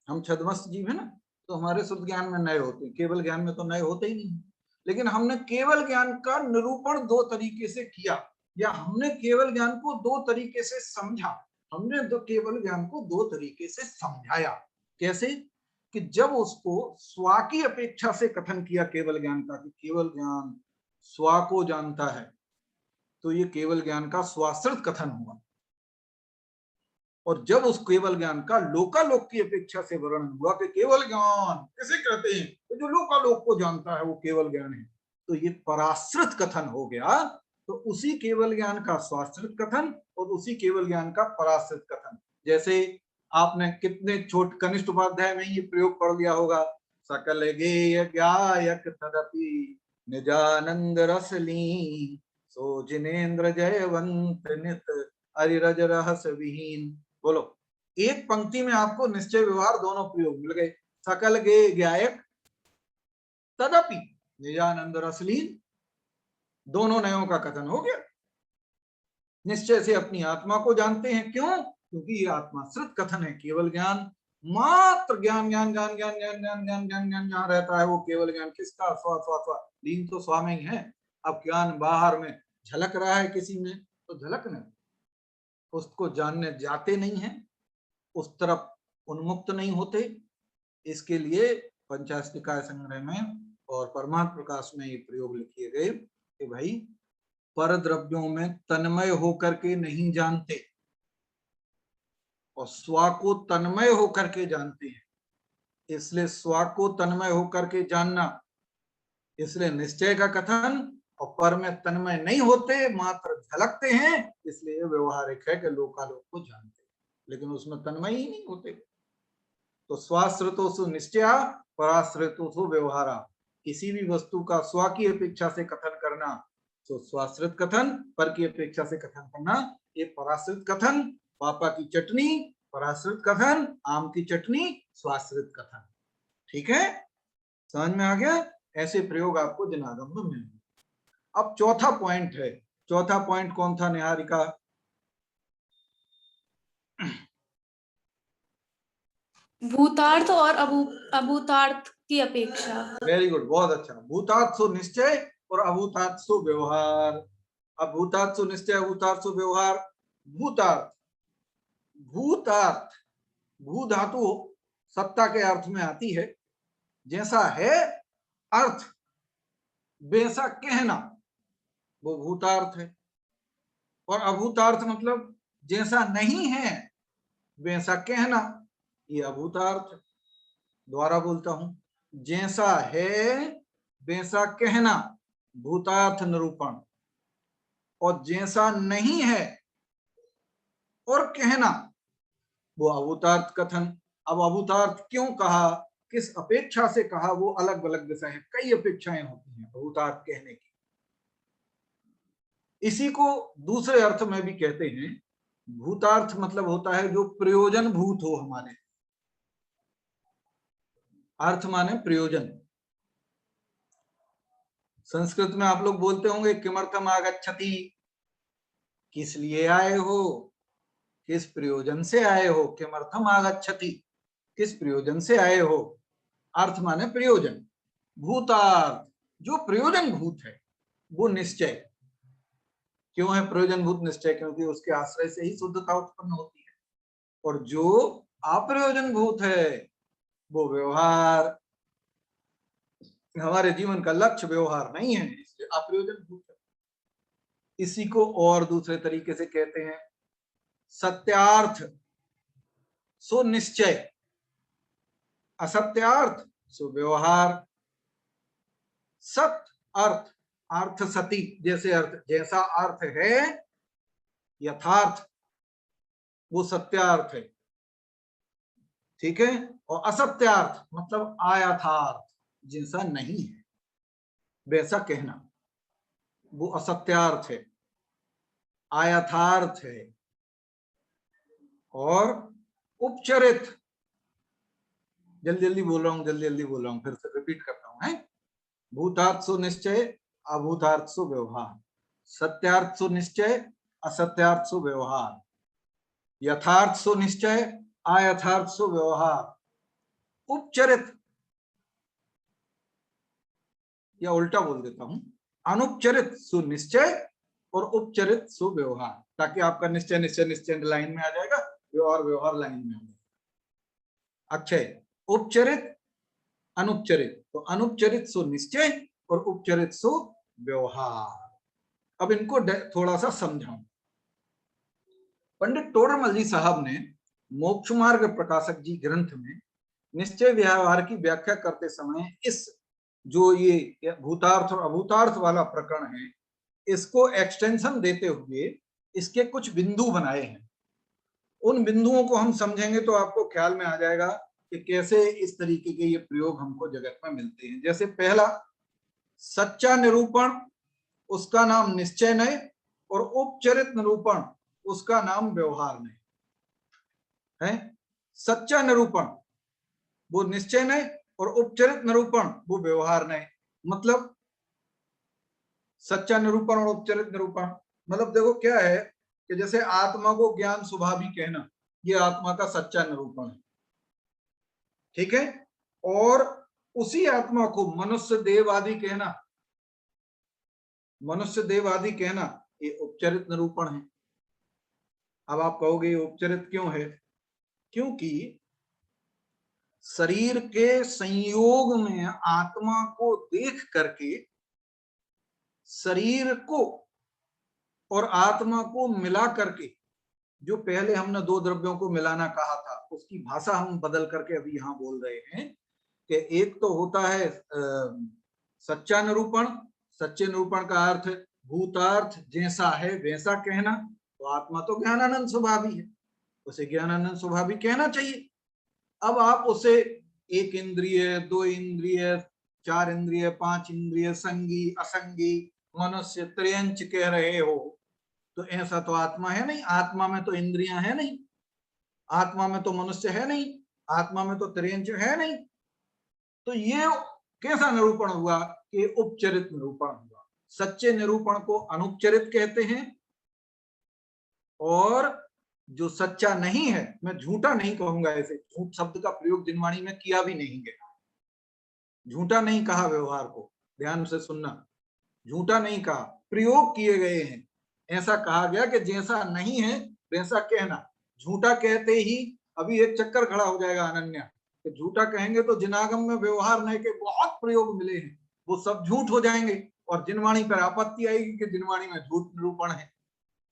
हम छद्मस्त जीव है ना, तो हमारे शुद्ध ज्ञान में नए होते हैं, केवल ज्ञान में तो नए होते ही नहीं। लेकिन हमने केवल ज्ञान का निरूपण दो तरीके से किया, या हमने केवल ज्ञान को दो तरीके से समझा। हमने तो केवल ज्ञान को दो तरीके से समझाया। कैसे? कि जब उसको स्वा की अपेक्षा से कथन किया केवल ज्ञान का, कि केवल ज्ञान स्वा को जानता है, तो ये केवल ज्ञान का स्वाश्रित कथन हुआ। और जब उस केवल ज्ञान का लोकालोक की अपेक्षा से वर्णन हुआ कि केवल ज्ञान किसे कहते हैं, तो जो लोकालोक को जानता है वो केवल ज्ञान है, तो ये पराश्रित कथन हो गया। तो उसी केवल ज्ञान का स्वाश्रित कथन और उसी केवल ज्ञान का पराश्रित कथन। जैसे आपने कितने छोटे कनिष्ठ उपाध्याय में ये प्रयोग पढ़ लिया होगा, सकल गेय गायक तदपि निजानंद रसलीन, सो जिनेन्द्र जयवंत नित अरिरज रहस विहीन। बोलो, एक पंक्ति में आपको निश्चय व्यवहार दोनों प्रयोग मिल गए। सकल गे गायक तदपि निजानंद रसलीन, दोनों नयों का कथन हो गया। निश्चय से अपनी आत्मा को जानते हैं, क्यों? क्योंकि ये आत्माश्रित कथन है। केवल ज्ञान मात्र ज्ञान ज्ञान ज्ञान ज्ञान ज्ञान ज्ञान ज्ञान ज्ञान ज्ञान जहां रहता है वो केवल ज्ञान किसका? स्वा स्वा स्वा, लीन तो स्वा में ही है। अब ज्ञान बाहर में झलक रहा है किसी में, तो झलक नहीं, उसको जानने जाते नहीं हैं, उस तरफ उन्मुक्त नहीं होते। इसके लिए पंचाशत निकाय संग्रह में और परमार्थ प्रकाश में ये प्रयोग लिखे गए कि भाई पर द्रव्यों में तन्मय होकर के नहीं जानते और स्व को तन्मय होकर के जानते हैं, इसलिए स्व को तन्मय होकर के जानना, इसलिए निश्चय का कथन, और पर में तन्मय नहीं होते, मात्र झलकते हैं, इसलिए व्यवहारिक है कि लोकालोक को जानते, लेकिन उसमें तन्मय ही नहीं होते। तो स्वाश्रितोषु निश्चया पराश्रितोषु व्यवहारा, किसी भी वस्तु का स्व की अपेक्षा से कथन करना तो स्वाश्रित कथन, पर की अपेक्षा से कथन करना ये पराश्रित कथन। पापा की चटनी पराश्रित कथन, आम की चटनी स्वाश्रित कथन। ठीक है, समझ में आ गया? ऐसे प्रयोग आपको जनागम में मिलेंगे। अब चौथा पॉइंट है, चौथा पॉइंट कौन था निहारिका? भूतार्थ और अभूतार्थ की अपेक्षा। वेरी गुड, बहुत अच्छा। भूतार्थसु निश्चय और अभूतार्थसु व्यवहार। अब भूतार्थसु निश्चय अभूतार्थसु व्यवहार। भूतार्थ, भूतार्थ भू धातु सत्ता के अर्थ में आती है, जैसा है अर्थ वैसा कहना वो भूतार्थ है, और अभूतार्थ मतलब जैसा नहीं है वैसा कहना, ये अभूतार्थ। दोबारा बोलता हूं, जैसा है वैसा कहना भूतार्थ निरूपण, और जैसा नहीं है और कहना वो अभूतार्थ कथन। अब अभूतार्थ क्यों कहा, किस अपेक्षा से कहा, वो अलग अलग विषय है, कई अपेक्षाएं होती हैं अभूतार्थ कहने की। इसी को दूसरे अर्थ में भी कहते हैं। भूतार्थ मतलब होता है जो प्रयोजन भूत हो हमारे, अर्थ माने प्रयोजन। संस्कृत में आप लोग बोलते होंगे किमर्थम आगच्छति, किस लिए आए हो, किस प्रयोजन से आए हो। किमर्थम आगच्छति, किस प्रयोजन से आए हो, अर्थ माने प्रयोजन। भूतार्थ जो प्रयोजन भूत है वो निश्चय। क्यों है प्रयोजन भूत निश्चय? क्योंकि उसके आश्रय से ही शुद्धता उत्पन्न होती है। और जो अप्रयोजन भूत है वो व्यवहार, हमारे जीवन का लक्ष्य व्यवहार नहीं है, इसलिए अप्रयोजन भूत है। इसी को और दूसरे तरीके से कहते हैं सत्यार्थ सो निश्चय, असत्यार्थ सो व्यवहार। सत अर्थ, अर्थ सती, जैसे अर्थ, जैसा अर्थ है यथार्थ वो सत्यार्थ है, ठीक है। और असत्यार्थ मतलब आयथार्थ, जैसा नहीं है वैसा कहना वो असत्यार्थ है, आयथार्थ है। और उपचरित, जल्दी जल्दी बोल रहा हूं, जल्दी जल्दी बोल रहा हूं, फिर से रिपीट करता हूं, है। भूतार्थ सो निश्चय, अभूतार्थ सो व्यवहार। सत्यार्थ सो निश्चय, असत्यार्थ सो व्यवहार। यथार्थ सो निश्चय, अयथार्थ सो व्यवहार। उपचरित, या उल्टा बोल देता हूं, अनुपचरित सो निश्चय और उपचरित सो व्यवहार, ताकि आपका निश्चय निश्चय निश्चय लाइन में आ जाएगा, व्यवहार व्यवहार लाइन में आ जाएगा। अक्षय, उपचरित अनुपचरित, तो अनुपचरित सो निश्चय और उपचरित सो व्यवहार। अब इनको थोड़ा सा समझाऊं। पंडित टोडरमल जी साहब ने मोक्ष मार्ग प्रकाशक जी ग्रंथ में निश्चय व्यवहार की व्याख्या करते समय इस जो ये भूतार्थ और अभूतार्थ वाला प्रकरण है, इसको एक्सटेंशन देते हुए इसके कुछ बिंदु बनाए हैं। उन बिंदुओं को हम समझेंगे तो आपको ख्याल में आ जाएगा कि कैसे इस तरीके के ये प्रयोग हमको जगत में मिलते हैं। जैसे पहला, सच्चा निरूपण, उसका नाम निश्चय नय, और उपचरित निरूपण, उसका नाम व्यवहार नय है। सच्चा निरूपण वो निश्चय नय और उपचरित निरूपण वो व्यवहार नय। मतलब सच्चा निरूपण और उपचरित निरूपण मतलब देखो क्या है कि जैसे आत्मा को ज्ञान स्वभावी कहना, ये आत्मा का सच्चा निरूपण है, ठीक है। और उसी आत्मा को मनुष्य देव आदि कहना, मनुष्य देव आदि कहना, ये उपचरित निरूपण है। अब आप कहोगे ये उपचरित क्यों है? क्योंकि शरीर के संयोग में आत्मा को देख करके शरीर को और आत्मा को मिला करके, जो पहले हमने दो द्रव्यों को मिलाना कहा था, उसकी भाषा हम बदल करके अभी यहां बोल रहे हैं कि एक तो होता है सच्चा निरूपण। सच्चे निरूपण का अर्थ भूतार्थ जैसा है वैसा कहना। तो आत्मा तो ज्ञानानंद स्वभावी है, उसे ज्ञानानंद स्वभावी कहना चाहिए। अब आप उसे एक इंद्रिय, दो इंद्रिय, चार इंद्रिय, पांच इंद्रिय, संगी असंगी मनुष्य त्रयंच कह रहे हो, तो ऐसा तो आत्मा है नहीं। आत्मा में तो इंद्रियां है नहीं, आत्मा में तो मनुष्य है नहीं, आत्मा में तो त्रयंच है नहीं। तो ये कैसा निरूपण हुआ? कि उपचरित निरूपण हुआ। सच्चे निरूपण को अनुपचरित कहते हैं, और जो सच्चा नहीं है, मैं झूठा नहीं कहूंगा, ऐसे झूठ शब्द का प्रयोग जिनवाणी में किया भी नहीं गया। झूठा नहीं कहा व्यवहार को, ध्यान से सुनना, झूठा नहीं कहा, प्रयोग किए गए हैं। ऐसा कहा गया कि जैसा नहीं है वैसा कहना। झूठा कहते ही अभी एक चक्कर खड़ा हो जाएगा अनन्या, कि झूठा कहेंगे तो जिनागम में व्यवहार नहीं के बहुत प्रयोग मिले हैं, वो सब झूठ हो जाएंगे, और जिनवाणी पर आपत्ति आएगी कि जिनवाणी में झूठ निरूपण है।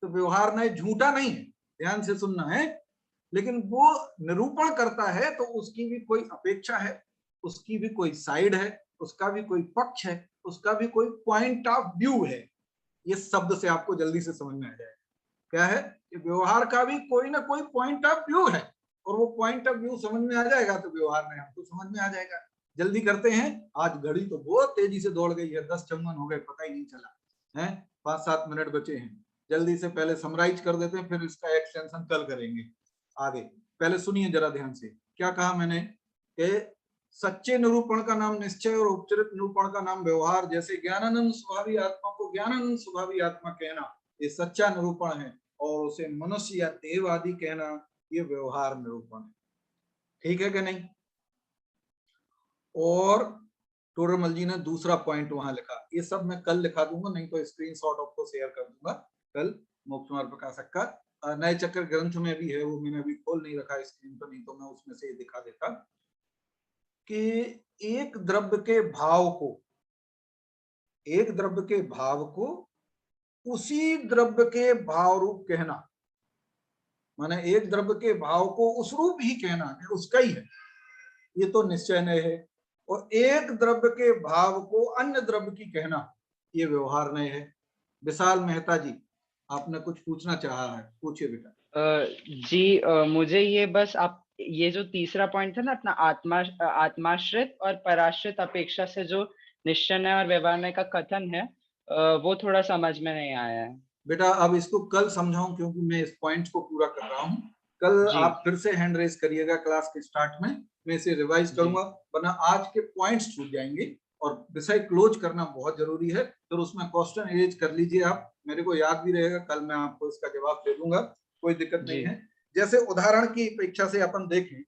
तो व्यवहार नहीं, झूठा नहीं है, ध्यान से सुनना है। लेकिन वो निरूपण करता है तो उसकी भी कोई अपेक्षा है, उसकी भी कोई साइड है, उसका भी कोई पक्ष है, उसका भी कोई पॉइंट ऑफ व्यू है। ये शब्द से आपको जल्दी से समझ में आ जाएगा क्या है कि व्यवहार का भी कोई ना कोई पॉइंट ऑफ व्यू है, और वो पॉइंट ऑफ व्यू समझ में आ जाएगा तो व्यवहार में हमको समझ में आ जाएगा। जल्दी करते हैं, आज घड़ी तो बहुत तेजी से दौड़ गई है, 10:56 हो गए, पता ही नहीं चला है, 5-7 मिनट बचे हैं। जल्दी से पहले समराइज कर देते हैं, फिर इसका एक्सटेंशन कल करेंगे आगे। पहले सुनिए जरा ध्यान से, क्या कहा मैंने कि सच्चे निरूपण का नाम निश्चय और उपचरित निरूपण का नाम व्यवहार। जैसे ज्ञानानंद स्वभावी आत्मा को ज्ञानानंद स्वभावी आत्मा कहना ये सच्चा निरूपण है, और उसे मनुष्य या देव आदि कहना ये व्यवहार निरूपण है। ठीक है कि नहीं? और टोडरमल जी ने दूसरा पॉइंट वहां लिखा, ये सब मैं कल लिखा दूंगा, नहीं तो स्क्रीनशॉट आपको शेयर कर दूंगा कल मोक्ष मार्ग प्रकाशक का नए चक्र ग्रंथ में भी है, वो मैंने अभी खोल नहीं रखा स्क्रीन पर, नहीं तो मैं उसमें से दिखा देता कि एक द्रव्य के भाव को, एक द्रव्य के भाव को उसी द्रव्य के भाव रूप कहना, माने एक द्रव्य के भाव को उस रूप ही कहना कि उसका ही है, ये तो निश्चय नहीं है। और एक द्रव्य के भाव को अन्य द्रव्य की कहना ये व्यवहार नहीं है। विशाल मेहता जी, आपने कुछ पूछना चाहा है, पूछिए बेटा। जी मुझे ये बस आप ये जो तीसरा पॉइंट था ना अपना आत्माश्रित और पराश्रित अपेक्षा से जो निश्चय और व्यवहार का कथन है, वो थोड़ा समझ में नहीं आया है बेटा अब इसको कल समझाऊं, क्योंकि मैं इस पॉइंट को पूरा कर रहा हूं। कल आप फिर से हैंड रेज करिएगा क्लास के स्टार्ट में, मैं इसे रिवाइज करूंगा, वरना आज के पॉइंट्स छूट जाएंगे। और विषय क्लोज करना बहुत जरूरी है, फिर उसमें क्वेश्चन एरेंज कर लीजिए आप, मेरे को याद भी रहेगा, कल मैं आपको इसका जवाब दे दूंगा, कोई दिक्कत नहीं है। जैसे उदाहरण की अपेक्षा से अपन देखें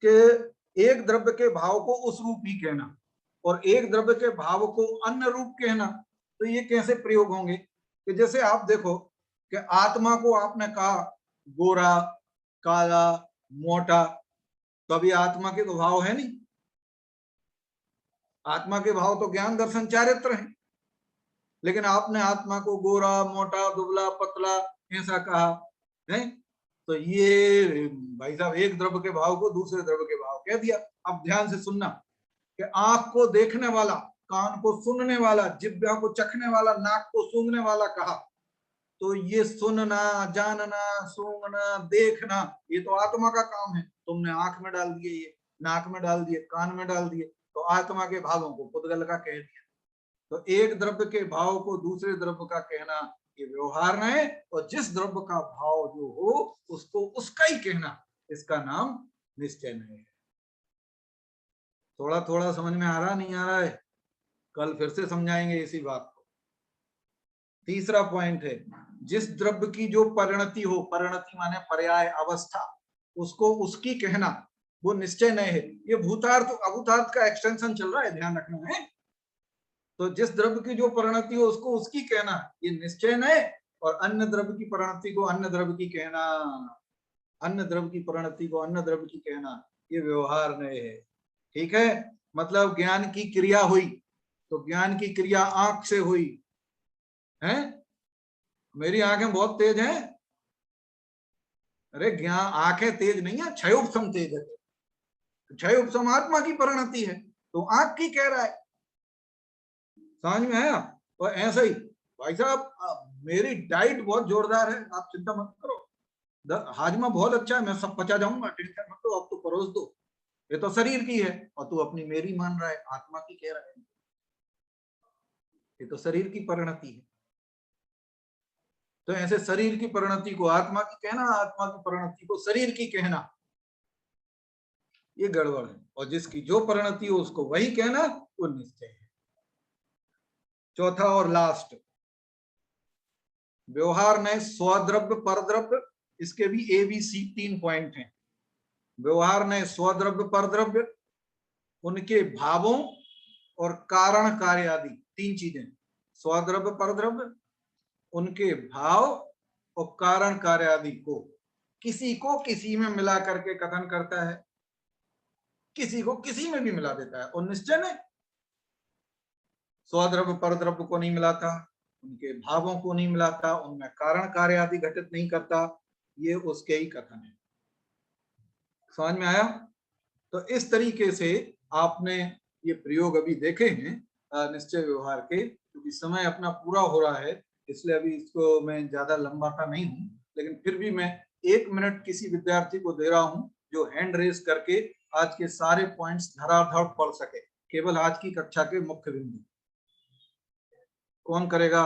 कि एक द्रव्य के भाव को उस रूप ही कहना और एक द्रव्य के भाव को अन्य रूप कहना, तो ये कैसे प्रयोग होंगे? कि जैसे आप देखो कि आत्मा को आपने कहा गोरा, काला, मोटा, तो अभी आत्मा के तो भाव है नहीं, आत्मा के भाव तो ज्ञान दर्शन चारित्र हैं, लेकिन आपने आत्मा को गोरा, मोटा, दुबला, पतला ऐसा कहा है, तो ये भाई साहब एक द्रव्य के भाव को दूसरे द्रव्य के भाव कह दिया। अब ध्यान से सुनना कि आंख को देखने वाला, कान को सुनने वाला, जिह्वा को चखने वाला, नाक को सूंघने वाला कहा, तो ये सुनना, जानना, सूंघना, देखना ये तो आत्मा का काम है। तुमने आंख में डाल दिए, ये नाक में डाल दिए, कान में डाल दिए, तो आत्मा के भावों को पुद्गल का कह दिया। तो एक द्रव्य के भाव को दूसरे द्रव्य का कहना ये व्यवहार है, और जिस द्रव्य का भाव जो हो उसको उसका ही कहना, इसका नाम निश्चय नहीं है। थोड़ा थोड़ा समझ में आ रहा, नहीं आ रहा है? कल फिर से समझाएंगे इसी बात को। तीसरा पॉइंट है, जिस द्रव्य की जो परिणति हो, परिणति माने पर्याय अवस्था, उसको उसकी कहना वो निश्चय नहीं है। ये भूतार्थ अभूतार्थ का एक्सटेंशन चल रहा है, ध्यान रखना है। तो जिस द्रव्य की जो परिणति हो उसको उसकी कहना ये निश्चय नहीं, और अन्य द्रव्य की परिणति को अन्य द्रव्य की कहना, अन्य द्रव्य की परिणति को अन्य द्रव्य की कहना, ये व्यवहार नय है। ठीक है, मतलब ज्ञान की क्रिया हुई तो ज्ञान की क्रिया आंख से हुई है। मेरी आंखें बहुत तेज हैं, अरे ज्ञान आंखें तेज नहीं है, क्षयोपम तेज है। क्षयोपम आत्मा की परिणति है तो आंख की कह रहा है, समझ में आया। और ऐसा ही भाई साहब मेरी डाइट बहुत जोरदार है, आप चिंता मत करो, हाजमा बहुत अच्छा है, मैं सब पचा जाऊंगा, टेंशन मत लो, अब तो परोस दो। ये तो शरीर की है और तू अपनी मेरी मान रहा है, आत्मा की कह रहा है, ये तो शरीर की परिणति है। तो ऐसे शरीर की परिणति को आत्मा की कहना, आत्मा की परिणति को शरीर की कहना, ये गड़बड़ है। और जिसकी जो परिणति हो उसको वही कहना, वो निश्चय है। चौथा और लास्ट, व्यवहार में स्वद्रव्य परद्रव्य, इसके भी ABC 3 पॉइंट हैं। व्यवहार में स्वद्रव्य परद्रव्य, उनके भावों और कारण कार्य आदि 3 चीजें, स्वद्रव्य परद्रव्य, उनके भाव और कारण कार्य आदि को किसी को किसी में मिला करके कथन करता है, किसी को किसी में भी मिला देता है। और निश्चय ने स्वद्रव्य परद्रव्य को नहीं मिलाता, उनके भावों को नहीं मिलाता, उनमें कारण कार्य आदि घटित नहीं करता, ये उसके ही कथन है। समझ में आया। तो इस तरीके से आपने ये प्रयोग अभी देखे हैं निश्चय व्यवहार के। क्योंकि समय अपना पूरा हो रहा है इसलिए अभी इसको मैं ज्यादा लंबाता नहीं हूं, लेकिन फिर भी मैं 1 मिनट किसी विद्यार्थी को दे रहा हूं जो हैंड रेज करके आज के सारे पॉइंट्स धड़ाधड़ पढ़ सके, केवल आज की कक्षा के मुख्य बिंदु। कौन करेगा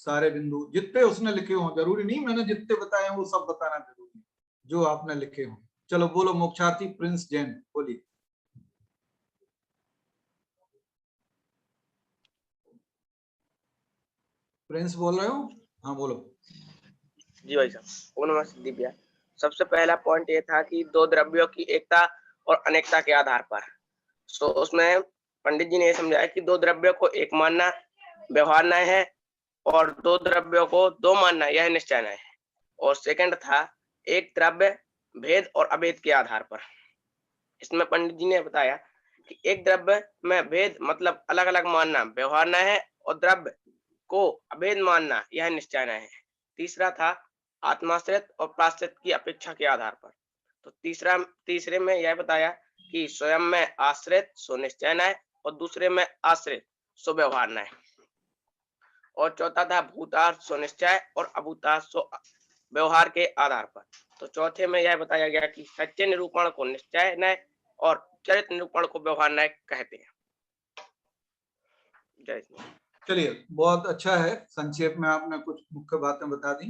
सारे बिंदु जितने उसने लिखे हों, जरूरी नहीं मैंने जितने बताए हैं वो सब बताना जरूरी है, जो आपने लिखे हों। चलो बोलो मोक्षार्थी प्रिंस जैन, बोलिए। प्रिंस बोल रहे हो? हाँ बोलो। जी भाई साहब, ओम नमः सिद्धिभ्या। सबसे पहला पॉइंट ये था कि दो द्रव्यों की एकता और अनेकता के आधार पर। सो उसमें पंडित जी ने ये समझाया कि दो द्रव्यों को एक मानना व्यवहार न्याय है और दो द्रव्यों को दो मानना यह निश्चय न्याय है। और सेकंड था एक द्रव्य भेद और अभेद के आधार पर। इसमें पंडित जी ने बताया कि एक द्रव्य में भेद मतलब अलग अलग मानना व्यवहार न्याय है और द्रव्य को अभेद मानना यह निश्चय न्याय है। तीसरा था आत्माश्रित और प्राश्रित की अपेक्षा के आधार पर। तो तीसरे में यह बताया कि स्वयं में आश्रित सो निश्चय न्याय और दूसरे में आश्रित सो व्यवहार न्याय। और चौथा था भूतार्थ सो निश्चय और अभूतार्थ सो व्यवहार के आधार पर। तो चौथे में यह बताया गया कि सत्य निरूपण को निश्चय न्याय और चरित्र निरूपण को व्यवहार न्याय कहते हैं। जय। चलिए बहुत अच्छा है, संक्षेप में आपने कुछ मुख्य बातें बता दी।